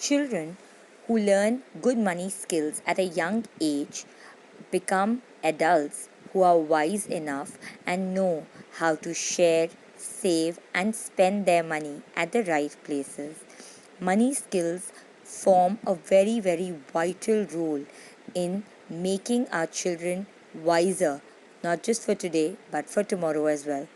Children who learn good money skills at a young age become adults who are wise enough and know how to share, save, and spend their money at the right places. Money skills form a very, very vital role in making our children wiser, not just for today, but for tomorrow as well.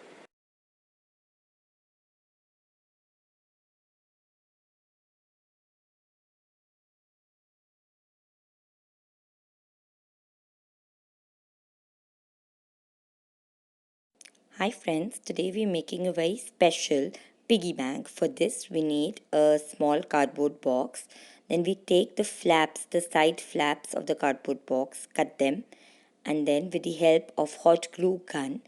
Hi friends, today we're making a very special piggy bank. For this we need a small cardboard box. Then we take the flaps, the side flaps of the cardboard box, cut them, and then with the help of hot glue gun,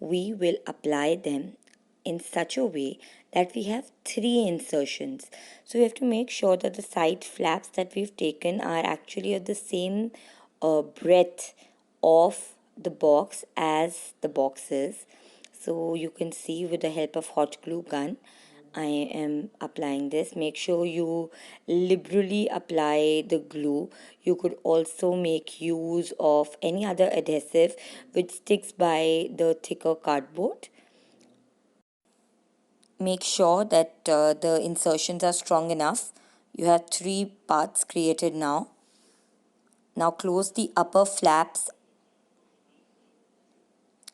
we will apply them in such a way that we have three insertions. So we have to make sure that the side flaps that we've taken are actually of the same breadth of the box as the box is. So you can see with the help of hot glue gun, I am applying this. Make sure you liberally apply the glue. You could also make use of any other adhesive which sticks by the thicker cardboard. Make sure that the insertions are strong enough. You have three parts created now. Now close the upper flaps,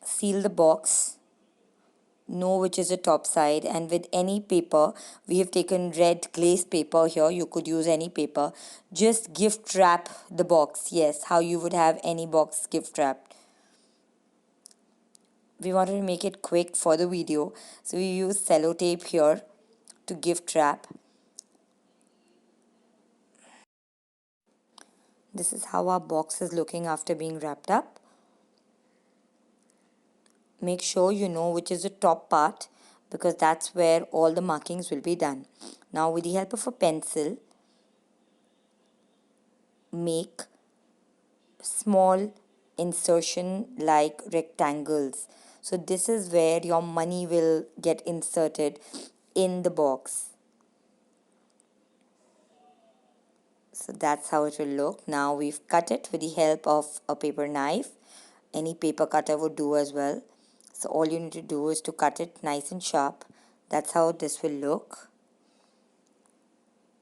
seal the box, know which is the top side, and with any paper, we have taken red glaze paper here, you could use any paper, just gift wrap the box. Yes, how you would have any box gift wrapped. We wanted to make it quick for the video, so we use sellotape here to gift wrap. This is how our box is looking after being wrapped up. Make sure you know which is the top part, because that's where all the markings will be done. Now with the help of a pencil, make small insertion like rectangles. So this is where your money will get inserted in the box. So that's how it will look. Now we've cut it with the help of a paper knife. Any paper cutter would do as well. So all you need to do is to cut it nice and sharp. That's how this will look.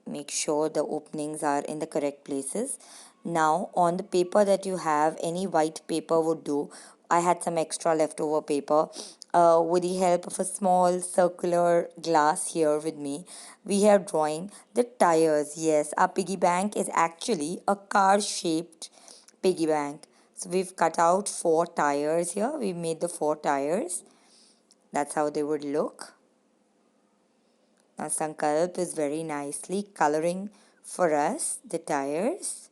Make sure the openings are in the correct places. Now on the paper that you have, any white paper would do. I had some extra leftover paper. With the help of a small circular glass here with me, we have drawing the tires. Yes, our piggy bank is actually a car shaped piggy bank. So we've cut out 4 tires here. We made the 4 tires. That's how they would look. Now Sankalp is very nicely coloring for us the tires.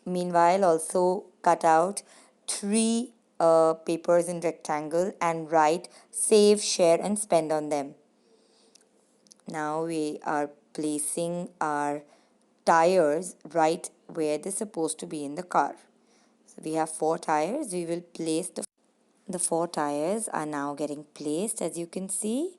Meanwhile, also cut out 3 papers in rectangle and write save, share and spend on them. Now we are placing our tires right where they're supposed to be in the car. So we have 4 tires. We will place the 4 tires are now getting placed, as you can see.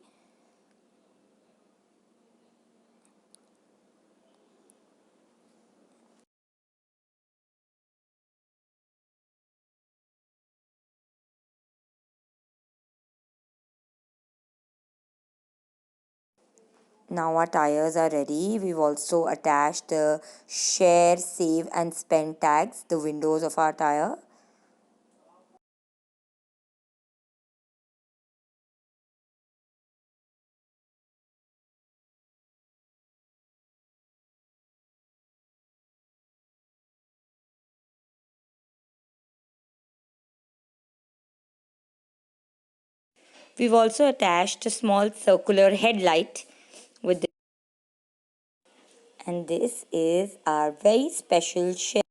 Now our tires are ready. We've also attached the share, save and spend tags, the windows of our tire. We've also attached a small circular headlight with this. And this is our very special share.